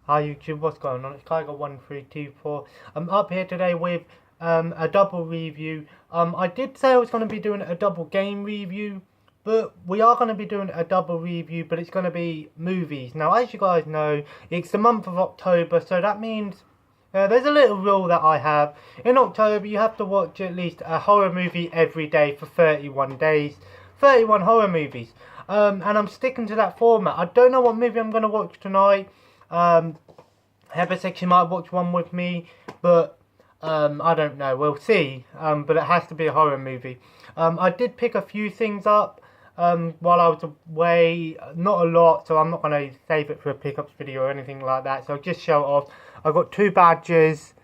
Hi YouTube, what's going on? It's Kaiger1324. I'm up here today with a double review. I did say I was going to be doing a double game review, but we are going to be doing a double review, but it's going to be movies. Now, as you guys know, it's the month of October, so that means there's a little rule that I have. In October, you have to watch at least a horror movie every day for 31 days. 31 horror movies. And I'm sticking to that format. I don't know what movie I'm going to watch tonight. Heather said she might watch one with me, but I don't know. We'll see. But it has to be a horror movie. I did pick a few things up while I was away. Not a lot, so I'm not going to save it for a pickups video or anything like that. So I'll just show it off. I got two badges,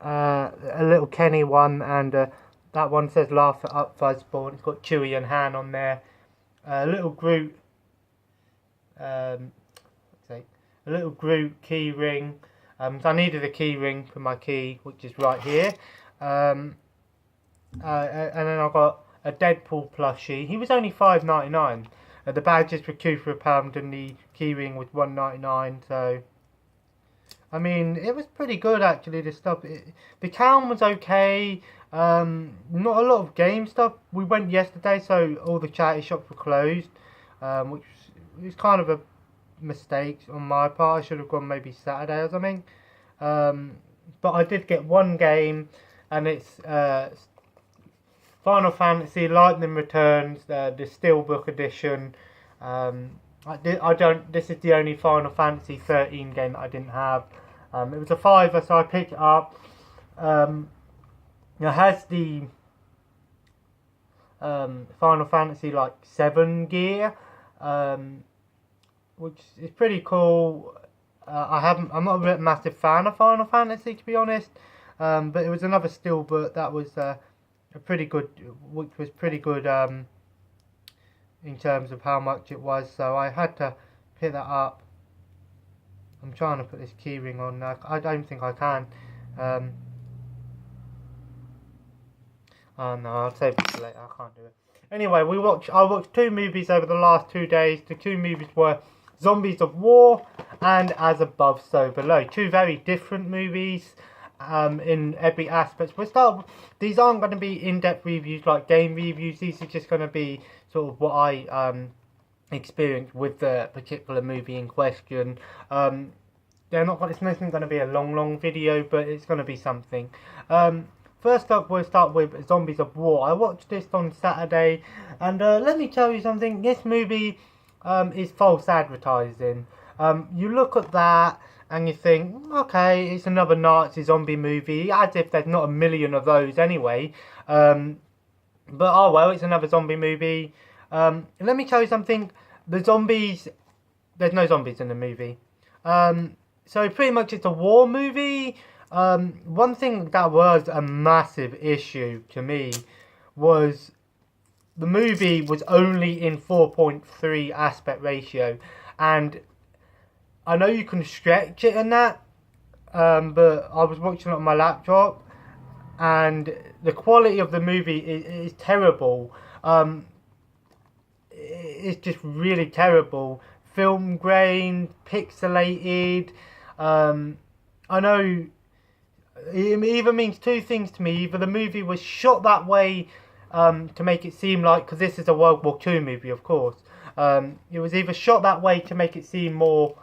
a little Kenny one, and that one says "Laugh It Up, Fuzzball." And it's got Chewie and Han on there. A little Groot. A little Groot key ring. So I needed a key ring for my key, which is right here. And then I got a Deadpool plushie. He was only $5.99. The badges were £2 for £1, and the key ring was $1.99. So, I mean, it was pretty good actually. The stuff, the town was okay. Not a lot of game stuff. We went yesterday, so all the charity shops were closed, which was kind of a mistake on my part. I should have gone maybe Saturday or something. But I did get one game, and it's Final Fantasy Lightning Returns, the Steelbook edition. This is the only Final Fantasy 13 game that I didn't have. It was a £5, so I picked it up. It has the Final Fantasy 7 gear, which is pretty cool. I'm not a massive fan of Final Fantasy, to be honest, but it was another steelbook that was a pretty good, which was pretty good in terms of how much it was. So I had to pick that up. I'm trying to put this keyring on now. I don't think I can. Oh no, I'll save it for later. I can't do it. Anyway, I watched two movies over the last 2 days. The two movies were Zombies of War and As Above, So Below. Two very different movies in every aspect. These aren't going to be in-depth reviews like game reviews. These are just going to be sort of what I experienced with the particular movie in question. It's not going to be a long video, but it's going to be something. First up, we'll start with Zombies of War. I watched this on Saturday, and let me tell you something. This movie is false advertising. You look at that and you think, okay, it's another Nazi zombie movie, as if there's not a million of those anyway. But oh well, it's another zombie movie. Let me tell you something. There's no zombies in the movie. So pretty much it's a war movie. One thing that was a massive issue to me was the movie was only in 4.3 aspect ratio, and I know you can stretch it in that, but I was watching it on my laptop, and the quality of the movie is terrible. It's just really terrible. Film grain, pixelated. I know it either means two things to me. Either the movie was shot that way to make it seem like, because this is a World War II movie, of course. It was either shot that way to make it seem more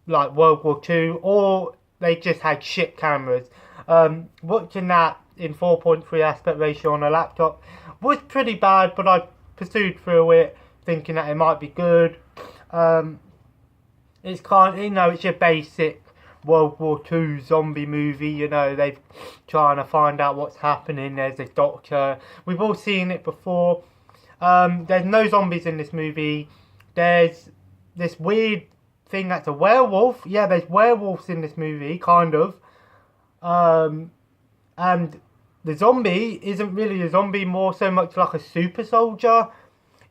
like World War II, or they just had shit cameras. Watching that in 4.3 aspect ratio on a laptop was pretty bad, but I pursued through it thinking that it might be good. It's it's your basic World War II zombie movie. They're trying to find out what's happening. There's a doctor. We've all seen it before. There's no zombies in this movie. There's this weird thing that's a werewolf. Yeah, there's werewolves in this movie, kind of. And the zombie isn't really a zombie, more so much like a super soldier.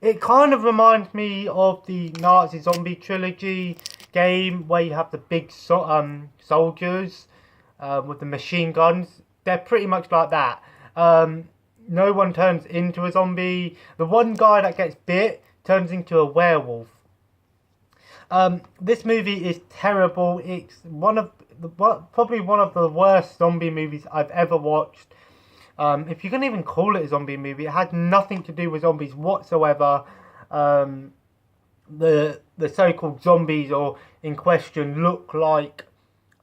It kind of reminds me of the Nazi Zombie Trilogy game, where you have the big soldiers with the machine guns. They're pretty much like that. No one turns into a zombie. The one guy that gets bit turns into a werewolf. This movie is terrible. It's probably one of the worst zombie movies I've ever watched. If you can even call it a zombie movie, it had nothing to do with zombies whatsoever. The so-called zombies or in question look like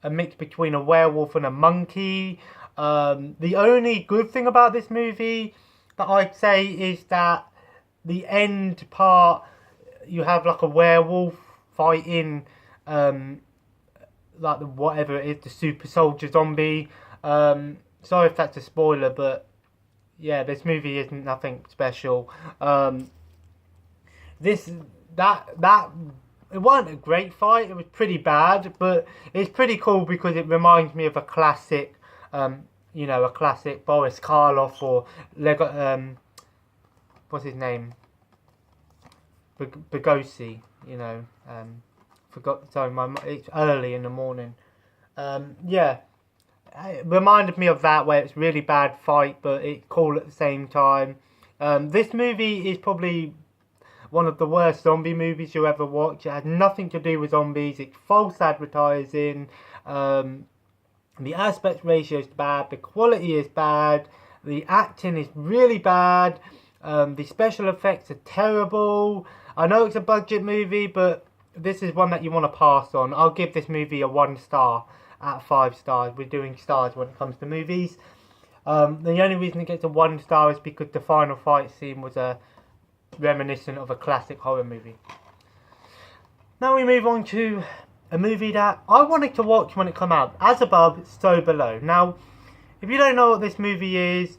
a mix between a werewolf and a monkey. The only good thing about this movie that I'd say is that the end part, you have like a werewolf fighting like the whatever it is, the super soldier zombie. Sorry if that's a spoiler, but yeah, this movie isn't nothing special. It wasn't a great fight. It was pretty bad, but it's pretty cool because it reminds me of a classic, a classic Boris Karloff or Lego. What's his name? Bugosi. Forgot. Sorry, it's early in the morning. Yeah, it reminded me of that where it's really bad fight, but it's cool at the same time. This movie is probably one of the worst zombie movies you ever watch. It had nothing to do with zombies. It's false advertising. The aspect ratio is bad. The quality is bad. The acting is really bad. The special effects are terrible. I know it's a budget movie, but this is one that you want to pass on. I'll give this movie a 1 star out of 5 stars. We're doing stars when it comes to movies. The only reason it gets a 1 star is because the final fight scene was reminiscent of a classic horror movie. Now we move on to a movie that I wanted to watch when it came out. As Above, So Below. Now, if you don't know what this movie is,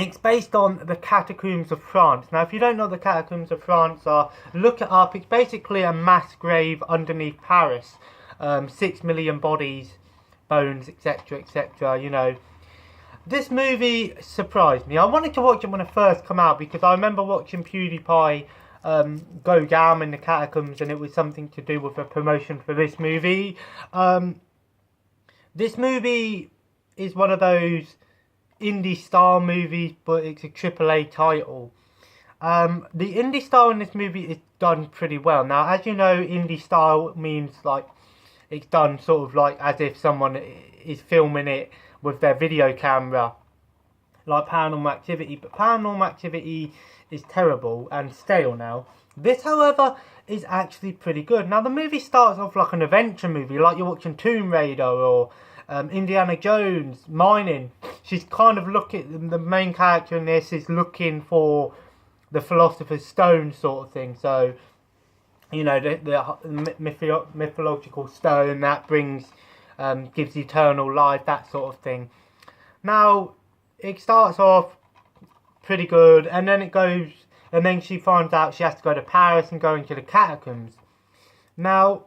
it's based on the Catacombs of France. Now, if you don't know what the Catacombs of France are, look it up. It's basically a mass grave underneath Paris. 6 million bodies, bones, etc., etc., This movie surprised me. I wanted to watch it when it first came out because I remember watching PewDiePie go down in the catacombs, and it was something to do with a promotion for this movie. This movie is one of those indie style movies, but it's a AAA title. The indie style in this movie is done pretty well. Now, as you know, indie style means like it's done sort of like as if someone is filming it with their video camera, like Paranormal Activity. But Paranormal Activity is terrible and stale now. This, however, is actually pretty good. Now, the movie starts off like an adventure movie, like you're watching Tomb Raider or Indiana Jones, mining. She's kind of looking, the main character in this is looking for the Philosopher's Stone sort of thing. So, the mythological stone that brings, gives eternal life, that sort of thing. Now, it starts off pretty good, and then she finds out she has to go to Paris and go into the catacombs. Now,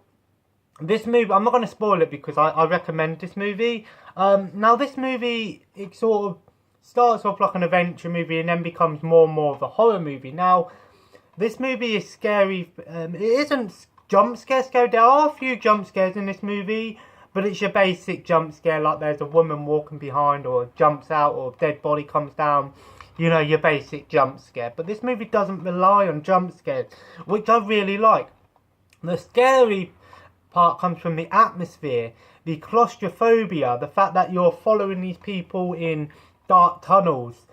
this movie, I'm not going to spoil it because I recommend this movie. Now, this movie, it sort of starts off like an adventure movie and then becomes more and more of a horror movie. Now, this movie is scary. It isn't jump scare scary. There are a few jump scares in this movie, but it's your basic jump scare, like there's a woman walking behind or jumps out or a dead body comes down. Your basic jump scare. But this movie doesn't rely on jump scares, which I really like. The scary part comes from the atmosphere, the claustrophobia, the fact that you're following these people in dark tunnels.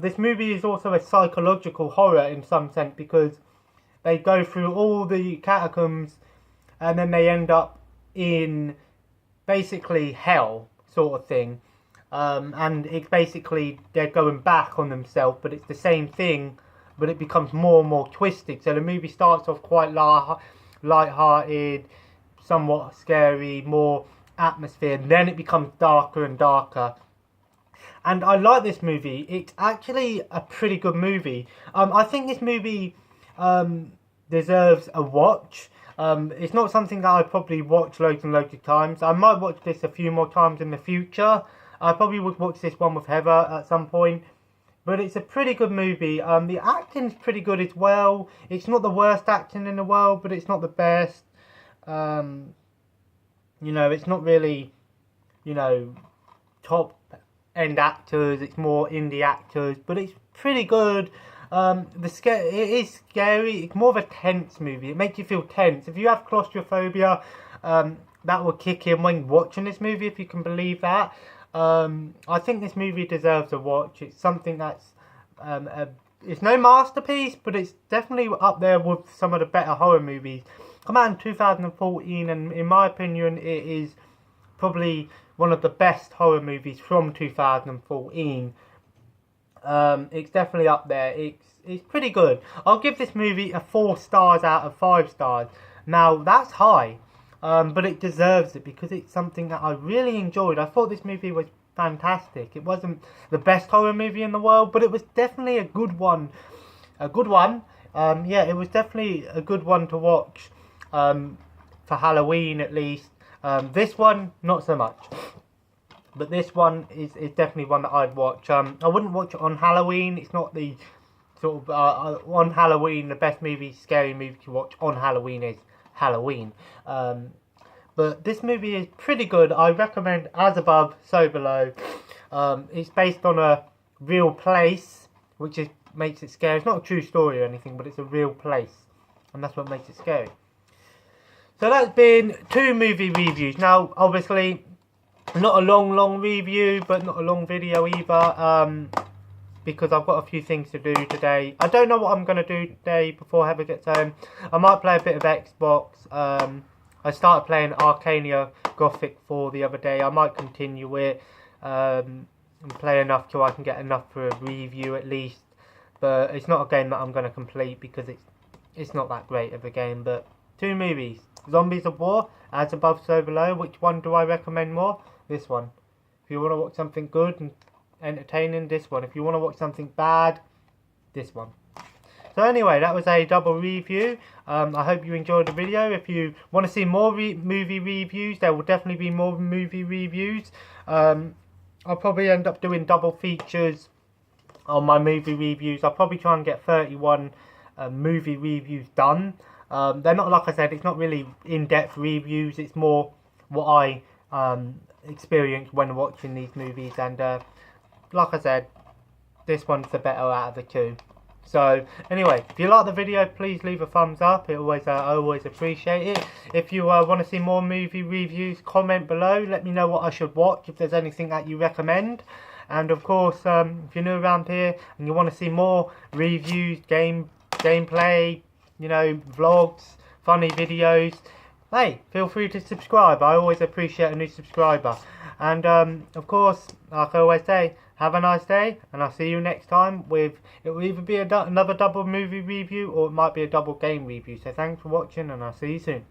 This movie is also a psychological horror in some sense because they go through all the catacombs and then they end up in basically hell sort of thing. And it's basically they're going back on themselves, but it's the same thing, but it becomes more and more twisted. So the movie starts off quite light-hearted, somewhat scary, more atmosphere, and then it becomes darker and darker. And I like this movie. It's actually a pretty good movie. I think this movie deserves a watch. It's not something that I probably watch loads and loads of times. I might watch this a few more times in the future. I probably would watch this one with Heather at some point. But it's a pretty good movie. The acting's pretty good as well. It's not the worst acting in the world, but it's not the best. It's not really, top end actors. It's more indie actors, but it's pretty good. It is scary. It's more of a tense movie. It makes you feel tense. If you have claustrophobia, that will kick in when watching this movie, if you can believe that. I think this movie deserves a watch. It's something that's it's no masterpiece, but it's definitely up there with some of the better horror movies. Come out in 2014, and in my opinion, it is probably one of the best horror movies from 2014. It's definitely up there. It's pretty good. I'll give this movie a 4 stars out of 5 stars. Now, that's high, but it deserves it because it's something that I really enjoyed. I thought this movie was fantastic. It wasn't the best horror movie in the world, but it was definitely a good one. A good one. Yeah, it was definitely a good one to watch for Halloween at least. This one, not so much. But this one is definitely one that I'd watch. I wouldn't watch it on Halloween. It's not the sort of on Halloween, the best movie, scary movie to watch on Halloween is Halloween. But this movie is pretty good. I recommend As Above, So Below. It's based on a real place, which makes it scary. It's not a true story or anything, but it's a real place, and that's what makes it scary. So that's been 2 movie reviews. Now, obviously, not a long review, but not a long video either, because I've got a few things to do today. I don't know what I'm going to do today before Heather gets home. I might play a bit of Xbox. I started playing Arcania Gothic 4 the other day. I might continue it and play enough till I can get enough for a review at least. But it's not a game that I'm going to complete because it's not that great of a game. But 2 movies. Zombies of War, As Above, So Below. Which one do I recommend more? This one. If you want to watch something good and entertaining, this one. If you want to watch something bad, this one. So anyway, that was a double review. I hope you enjoyed the video. If you want to see more movie reviews, there will definitely be more movie reviews. I'll probably end up doing double features on my movie reviews. I'll probably try and get 31 movie reviews done. They're not, like I said, it's not really in-depth reviews. It's more what I experienced when watching these movies. And like I said, this one's the better out of the 2. So anyway, if you like the video, please leave a thumbs up. I always appreciate it. If you want to see more movie reviews, comment below. Let me know what I should watch, if there's anything that you recommend. And of course, if you're new around here and you want to see more reviews, gameplay, you know, vlogs, funny videos, hey, feel free to subscribe. I always appreciate a new subscriber. And of course, like I always say, have a nice day, and I'll see you next time with, it will either be another double movie review or it might be a double game review. So thanks for watching, and I'll see you soon.